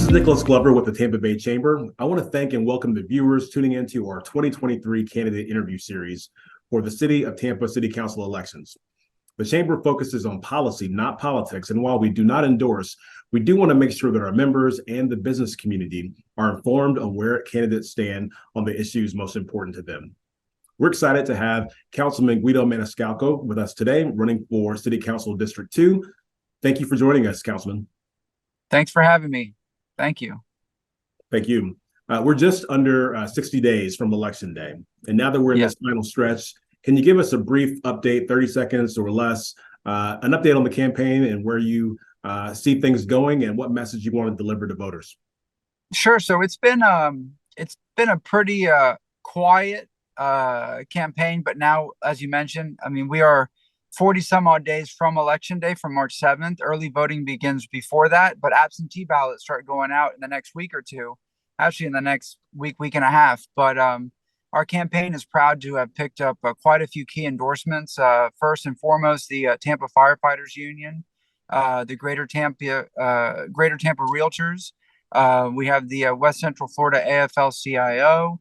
is Nicholas Glover with the Tampa Bay Chamber. I want to thank and welcome the viewers tuning into our 2023 candidate interview series for the City of Tampa City Council elections. The Chamber focuses on policy, not politics, and while we do not endorse, we do want to make sure that our members and the business community are informed on where candidates stand on the issues most important to them. We're excited to have Councilman Guido Maniscalco with us today, running for City Council District 2. Thank you for joining us, Councilman. Thanks for having me. Thank you. Thank you. We're just under 60 days from Election Day. And now that we're in this final stretch, can you give us a brief update, 30 seconds or less, an update on the campaign and where you see things going and what message you want to deliver to voters? Sure. So it's been a pretty quiet campaign, but now, as you mentioned, I mean, we are 40 some odd days from Election Day, from March 7th. Early voting begins before that, but absentee ballots start going out in the next week or two, actually in the next week and a half. But our campaign is proud to have picked up quite a few key endorsements. First and foremost, the Tampa Firefighters Union, the Greater Tampa Realtors. We have the West Central Florida AFL-CIO,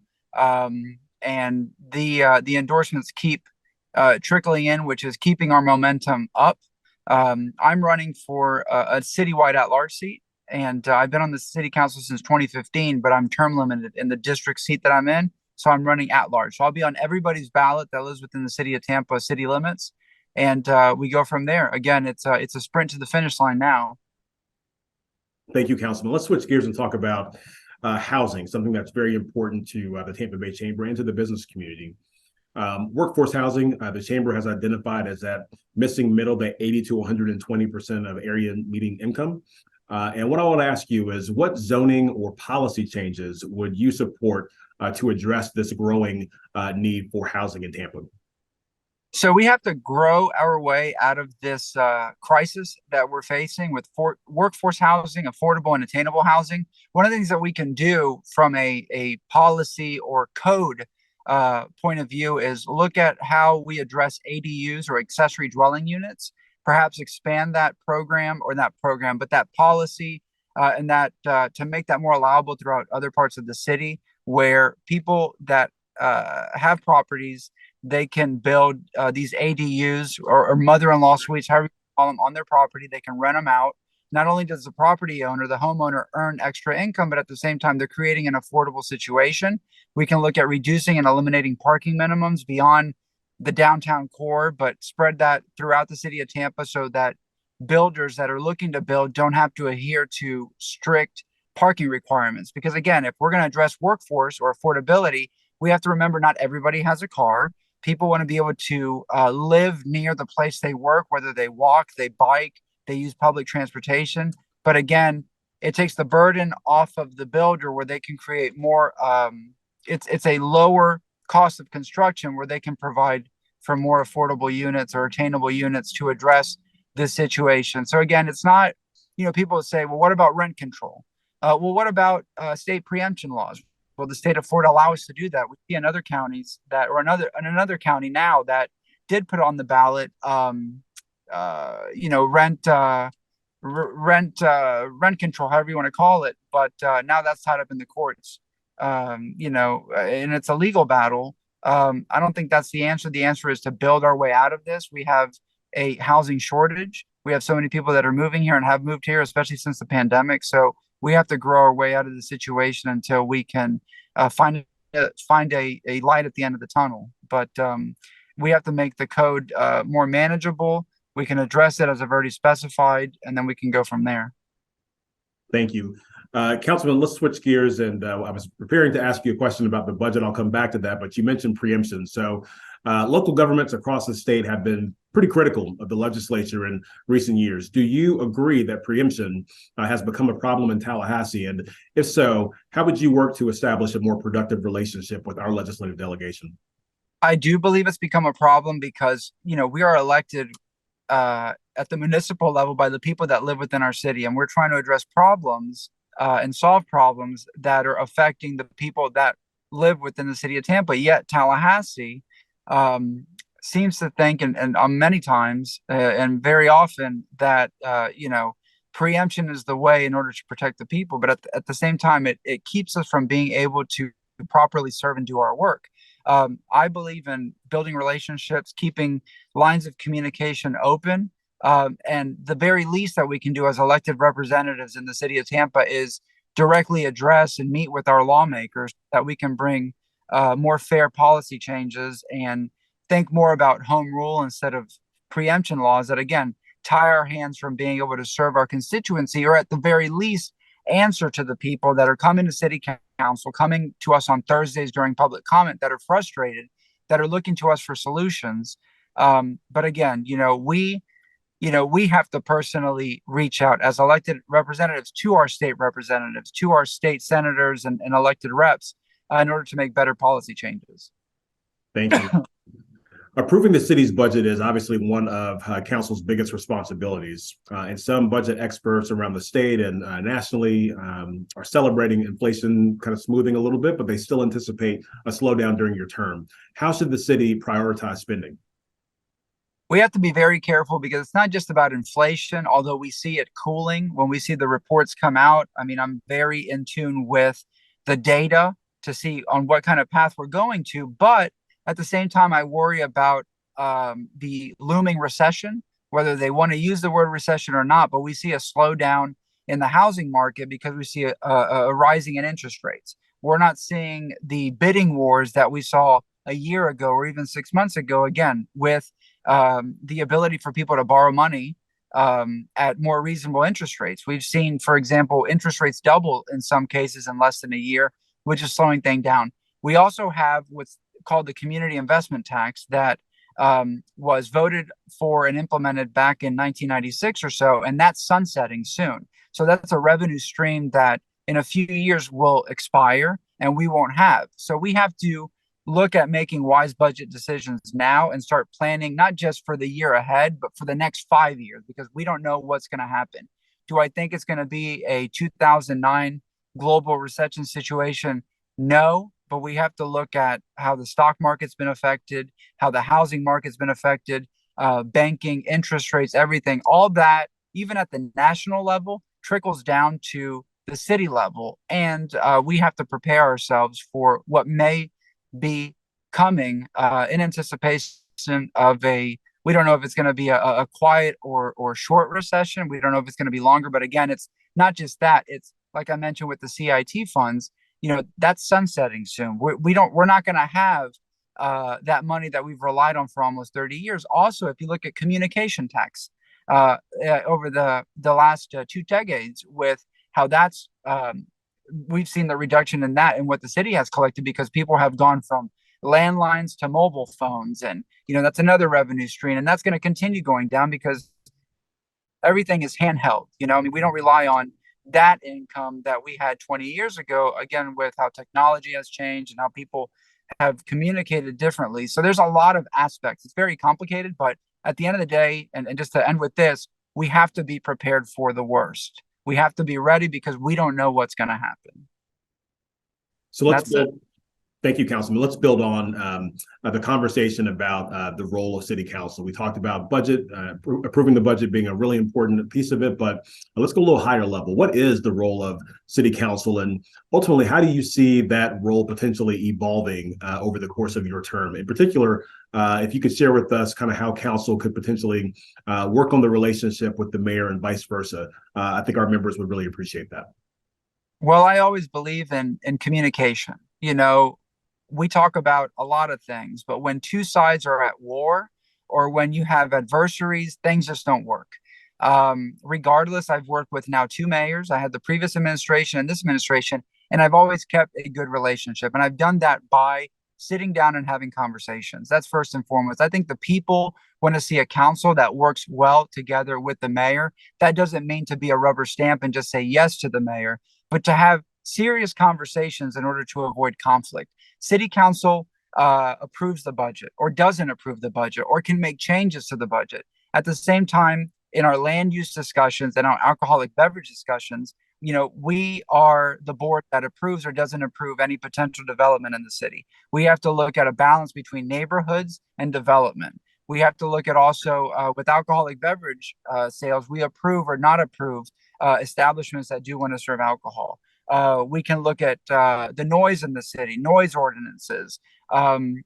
and the endorsements keep trickling in, which is keeping our momentum up. I'm running for a citywide at-large seat, and I've been on the city council since 2015, but I'm term limited in the district seat that I'm in, so I'm running at-large. So I'll be on everybody's ballot that lives within the city of Tampa city limits, and we go from there. Again, it's a sprint to the finish line now. Thank you, Councilman. Let's switch gears and talk about housing, something that's very important to the Tampa Bay Chamber and to the business community. Workforce housing, the Chamber has identified as that missing middle, that 80 to 120% of area median income. And what I want to ask you is, what zoning or policy changes would you support to address this growing need for housing in Tampa? So we have to grow our way out of this crisis that we're facing with workforce housing, affordable and attainable housing. One of the things that we can do from a policy or code point of view is look at how we address ADUs or accessory dwelling units, perhaps expand that but that policy and that to make that more allowable throughout other parts of the city, where people that have properties, they can build these ADUs or mother-in-law suites, however you call them, on their property. They can rent them out. Not only does the property owner, the homeowner, earn extra income, but at the same time, they're creating an affordable situation. We can look at reducing and eliminating parking minimums beyond the downtown core, but spread that throughout the city of Tampa so that builders that are looking to build don't have to adhere to strict parking requirements. Because again, if we're going to address workforce or affordability, we have to remember not everybody has a car. People want to be able to live near the place they work, whether they walk, they bike, they use public transportation. But again, it takes the burden off of the builder, where they can create more. It's a lower cost of construction where they can provide for more affordable units or attainable units to address this situation. So again, it's not, people say, well, what about rent control? Well, what about state preemption laws? Well, the state of Florida allows us to do that. We see in other counties another county now that did put on the ballot, rent control, however you want to call it. But now that's tied up in the courts, and it's a legal battle. I don't think that's the answer. The answer is to build our way out of this. We have a housing shortage. We have so many people that are moving here and have moved here, especially since the pandemic. So we have to grow our way out of the situation until we can find a light at the end of the tunnel. But we have to make the code more manageable. We can address it as I've already specified, and then we can go from there. Thank you. Councilman, let's switch gears. And I was preparing to ask you a question about the budget. I'll come back to that, but you mentioned preemption. So local governments across the state have been pretty critical of the legislature in recent years. Do you agree that preemption has become a problem in Tallahassee? And if so, how would you work to establish a more productive relationship with our legislative delegation? I do believe it's become a problem because, we are elected at the municipal level by the people that live within our city, and we're trying to address problems and solve problems that are affecting the people that live within the city of Tampa. Yet Tallahassee seems to think, and many times and very often, that preemption is the way in order to protect the people. But at the same time, it keeps us from being able to properly serve and do our work. I believe in building relationships, keeping lines of communication open. And the very least that we can do as elected representatives in the city of Tampa is directly address and meet with our lawmakers that we can bring more fair policy changes and think more about home rule instead of preemption laws that, again, tie our hands from being able to serve our constituency, or at the very least answer to the people that are coming to city council, coming to us on Thursdays during public comment, that are frustrated, that are looking to us for solutions. But again, we have to personally reach out as elected representatives to our state representatives, to our state senators and elected reps in order to make better policy changes. Thank you. Approving the city's budget is obviously one of council's biggest responsibilities. And some budget experts around the state and nationally are celebrating inflation kind of smoothing a little bit, but they still anticipate a slowdown during your term. How should the city prioritize spending? We have to be very careful because it's not just about inflation, although we see it cooling when we see the reports come out. I mean, I'm very in tune with the data to see on what kind of path we're going to, but at the same time, I worry about the looming recession, whether they want to use the word recession or not. But we see a slowdown in the housing market because we see a rising in interest rates. We're not seeing the bidding wars that we saw a year ago or even 6 months ago, again, with the ability for people to borrow money at more reasonable interest rates. We've seen, for example, interest rates double in some cases in less than a year, which is slowing things down. We also have what's called the community investment tax that was voted for and implemented back in 1996 or so, and that's sunsetting soon. So that's a revenue stream that in a few years will expire and we won't have. So we have to look at making wise budget decisions now and start planning not just for the year ahead, but for the next 5 years, because we don't know what's going to happen. Do I think it's going to be a 2009 global recession situation? No, but we have to look at how the stock market's been affected, how the housing market's been affected, banking, interest rates, everything. All that, even at the national level, trickles down to the city level. And we have to prepare ourselves for what may be coming in anticipation of we don't know if it's going to be a quiet or short recession. We don't know if it's going to be longer. But again, it's not just that. It's like I mentioned with the CIT funds, that's sunsetting soon. We're not going to have that money that we've relied on for almost 30 years. Also, if you look at communication tax over the last 2 decades, with how that's we've seen the reduction in that and what the city has collected, because people have gone from landlines to mobile phones, and that's another revenue stream, and that's going to continue going down because everything is handheld. I mean, we don't rely on that income that we had 20 years ago, again, with how technology has changed and how people have communicated differently. So there's a lot of aspects. It's very complicated, but at the end of the day, and just to end with this, we have to be prepared for the worst. We have to be ready because we don't know what's going to happen. So thank you, Councilman. Let's build on the conversation about the role of City Council. We talked about budget, approving the budget being a really important piece of it, but let's go a little higher level. What is the role of City Council, and ultimately, how do you see that role potentially evolving over the course of your term? In particular, if you could share with us kind of how council could potentially work on the relationship with the mayor and vice versa, I think our members would really appreciate that. Well, I always believe in communication. We talk about a lot of things, but when two sides are at war or when you have adversaries, things just don't work. Regardless, I've worked with now 2 mayors. I had the previous administration and this administration, and I've always kept a good relationship. And I've done that by sitting down and having conversations. That's first and foremost. I think the people want to see a council that works well together with the mayor. That doesn't mean to be a rubber stamp and just say yes to the mayor, but to have serious conversations in order to avoid conflict. City council approves the budget or doesn't approve the budget or can make changes to the budget. At the same time, in our land use discussions and our alcoholic beverage discussions, we are the board that approves or doesn't approve any potential development in the city. We have to look at a balance between neighborhoods and development. We have to look at also with alcoholic beverage sales, we approve or not approve establishments that do want to serve alcohol. We can look at the noise in the city, noise ordinances.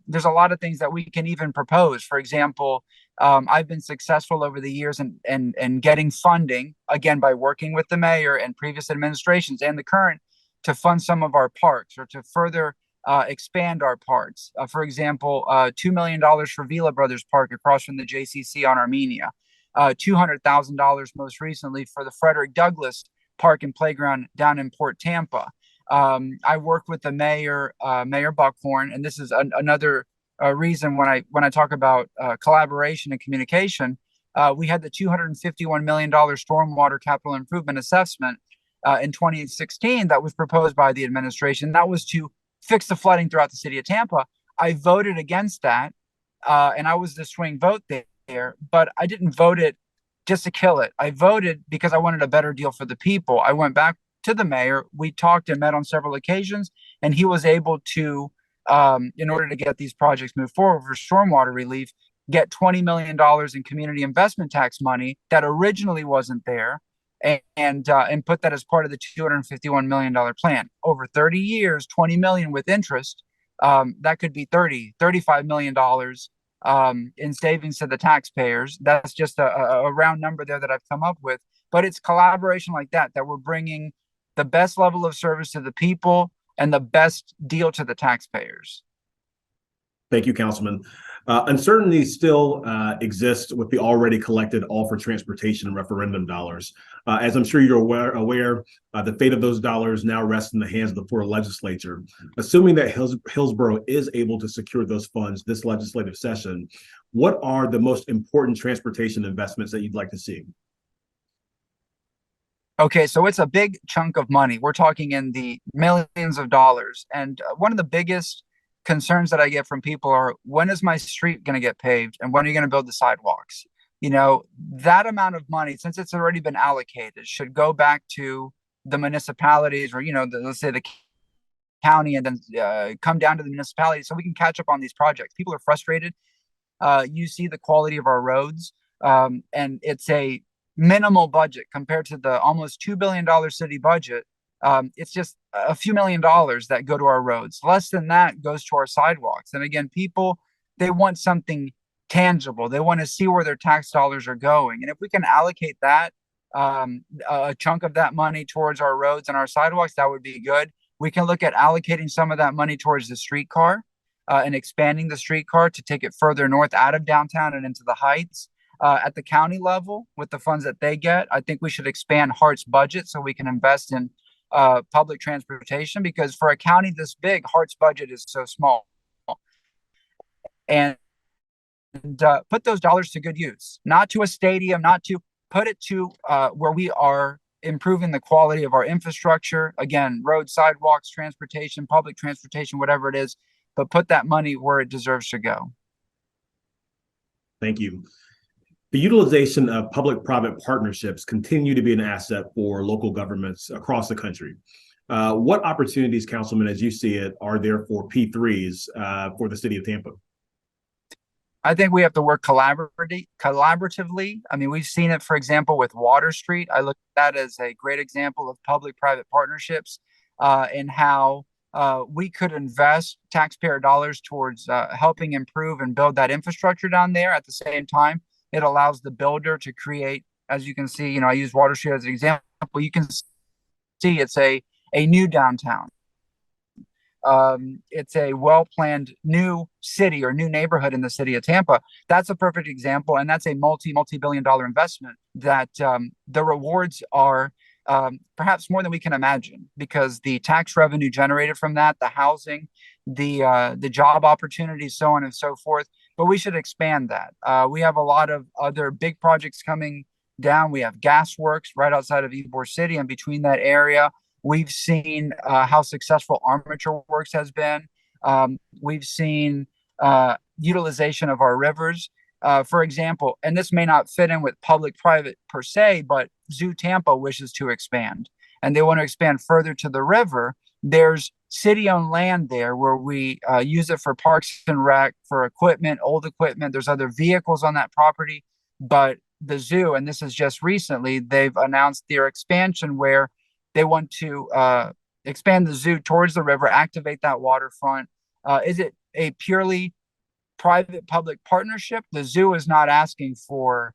There's a lot of things that we can even propose. For example, I've been successful over the years in getting funding, again, by working with the mayor and previous administrations and the current, to fund some of our parks or to further expand our parks. For example, $2 million for Vila Brothers Park across from the JCC on Armenia, $200,000 most recently for the Frederick Douglass Park and Playground down in Port Tampa. I worked with the mayor, Mayor Buckhorn, and this is another reason when I talk about collaboration and communication. We had the $251 million stormwater capital improvement assessment in 2016 that was proposed by the administration. That was to fix the flooding throughout the city of Tampa. I voted against that, and I was the swing vote there, but I didn't vote it just to kill it. I voted because I wanted a better deal for the people. I went back to the mayor. We talked and met on several occasions, and he was able to, in order to get these projects moved forward for stormwater relief, get $20 million in community investment tax money that originally wasn't there, and put that as part of the $251 million plan. Over 30 years, 20 million with interest, that could be $35 million in savings to the taxpayers. That's just a round number there that I've come up with. But it's collaboration like that we're bringing the best level of service to the people and the best deal to the taxpayers. Thank you, Councilman. Uncertainty still exists with the already collected all for transportation and referendum dollars. As I'm sure you're aware, the fate of those dollars now rests in the hands of the Florida legislature. Assuming that Hillsborough is able to secure those funds this legislative session, what are the most important transportation investments that you'd like to see? Okay, so it's a big chunk of money. We're talking in the millions of dollars. And one of the biggest concerns that I get from people are, when is my street going to get paved and when are you going to build the sidewalks? You know, that amount of money, since it's already been allocated, should go back to the municipalities or, let's say the county, and then come down to the municipality so we can catch up on these projects. People are frustrated. You see the quality of our roads, and it's a minimal budget compared to the almost $2 billion city budget. It's just a few $1,000,000 that go to our roads. Less than that goes to our sidewalks. And again, people, they want something tangible. They want to see where their tax dollars are going. And if we can allocate that, a chunk of that money towards our roads and our sidewalks, that would be good. We can look at allocating some of that money towards the streetcar and expanding the streetcar to take it further north out of downtown and into the heights. At the county level, with the funds that they get, I think we should expand Hart's budget so we can invest in public transportation, because for a county this big, Hart's budget is so small. And put those dollars to good use, not to a stadium, not to put it to where we are improving the quality of our infrastructure. Again, roads, sidewalks, transportation, public transportation, whatever it is, but put that money where it deserves to go. Thank you. The utilization of public-private partnerships continue to be an asset for local governments across the country. What opportunities, Councilman, as you see it, are there for P3s for the city of Tampa? I think we have to work collaboratively. I mean, we've seen it, for example, with Water Street. I look at that as a great example of public-private partnerships and how we could invest taxpayer dollars towards helping improve and build that infrastructure down there. At the same time, it allows the builder to create, as you can see, I use Water Street as an example. You can see it's a new downtown. It's a well-planned new city or new neighborhood in the city of Tampa. That's a perfect example. And that's a multi-billion-dollar investment that the rewards are perhaps more than we can imagine, because the tax revenue generated from that, the housing, the job opportunities, so on and so forth. But we should expand that. We have a lot of other big projects coming down. We have gas works right outside of Ybor City, and between that area, we've seen how successful armature works has been. We've seen utilization of our rivers. For example, and this may not fit in with public-private per se, but Zoo Tampa wishes to expand, and they want to expand further to the river. There's city-owned land there where we use it for parks and rec, for equipment, old equipment. There's other vehicles on that property, but the zoo, and this is just recently, they've announced their expansion where they want to expand the zoo towards the river, activate that waterfront. Is it a purely private-public partnership? The zoo is not asking for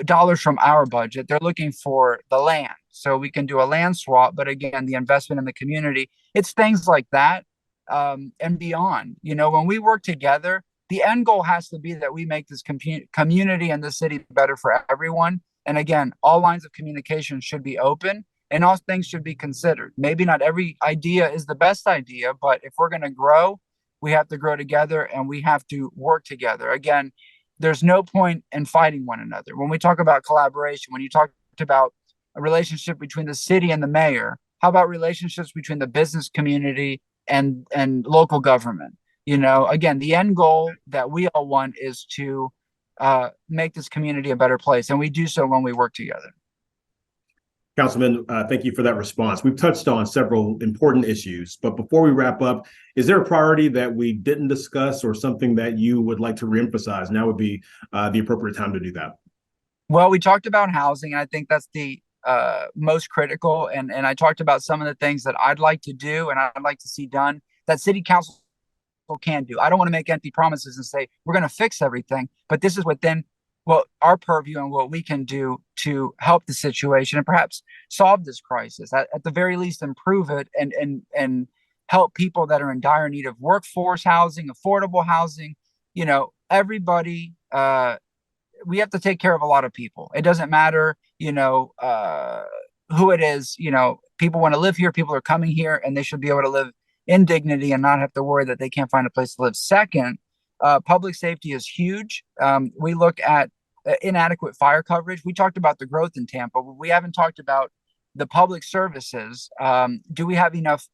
dollars from our budget. They're looking for the land, so we can do a land swap. But again, the investment in the community, it's things like that, and beyond. When we work together, the end goal has to be that we make this community and the city better for everyone. And again, all lines of communication should be open and all things should be considered. Maybe not every idea is the best idea, but if we're going to grow, we have to grow together and we have to work together. Again, there's no point in fighting one another. When we talk about collaboration, when you talked about a relationship between the city and the mayor, how about relationships between the business community and local government? Again, the end goal that we all want is to make this community a better place. And we do so when we work together. Councilman, thank you for that response. We've touched on several important issues, but before we wrap up, is there a priority that we didn't discuss or something that you would like to reemphasize? Now would be the appropriate time to do that. Well, we talked about housing, and I think that's the most critical. And I talked about some of the things that I'd like to do and I'd like to see done that city council can do. I don't want to make empty promises and say we're going to fix everything, but this is within our purview and what we can do to help the situation and perhaps solve this crisis. At the very least, improve it and help people that are in dire need of workforce housing, affordable housing. Everybody. We have to take care of a lot of people. It doesn't matter, who it is. People want to live here. People are coming here, and they should be able to live in dignity and not have to worry that they can't find a place to live. Second, public safety is huge. We look at inadequate fire coverage. We talked about the growth in Tampa, but we haven't talked about the public services. Do we have enough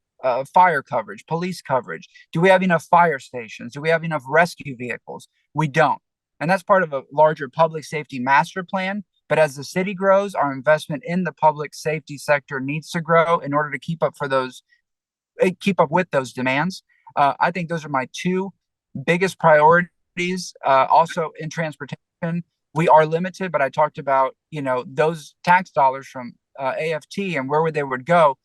fire coverage, police coverage? Do we have enough fire stations? Do we have enough rescue vehicles? We don't. And that's part of a larger public safety master plan. But as the city grows, our investment in the public safety sector needs to grow in order to keep up with those demands. I think those are my two biggest priorities. Also in transportation, we are limited, but I talked about, those tax dollars from AFT and where they would go,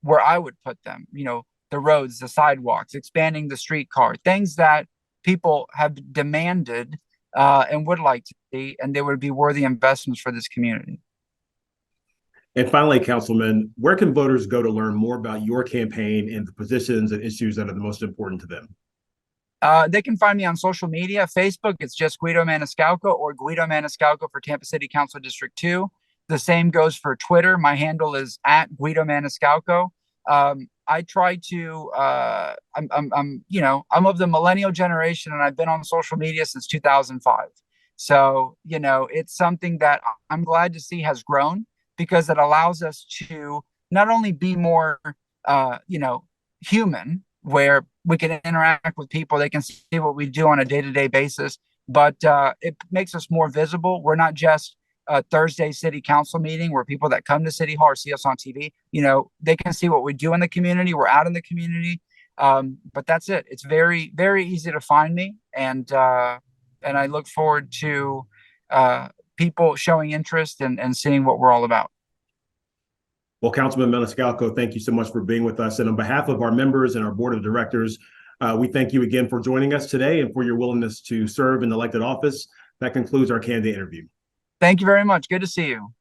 where I would put them, the roads, the sidewalks, expanding the streetcar, things that people have demanded and would like to see, and they would be worthy investments for this community. And finally, Councilman, where can voters go to learn more about your campaign and the positions and issues that are the most important to them? They can find me on social media. Facebook, it's just Guido Maniscalco, or Guido Maniscalco for Tampa City Council District 2. The same goes for Twitter. My handle is @Guido Maniscalco. I try to, I'm of the millennial generation, and I've been on social media since 2005. So, it's something that I'm glad to see has grown, because it allows us to not only be more, human, where we can interact with people, they can see what we do on a day-to-day basis, but it makes us more visible. We're not just a Thursday city council meeting where people that come to City Hall or see us on TV, they can see what we do in the community. We're out in the community. But that's it. It's very, very easy to find me. And I look forward to people showing interest and seeing what we're all about. Well, Councilman Maniscalco, thank you so much for being with us. And on behalf of our members and our board of directors, we thank you again for joining us today and for your willingness to serve in elected office. That concludes our candidate interview. Thank you very much. Good to see you.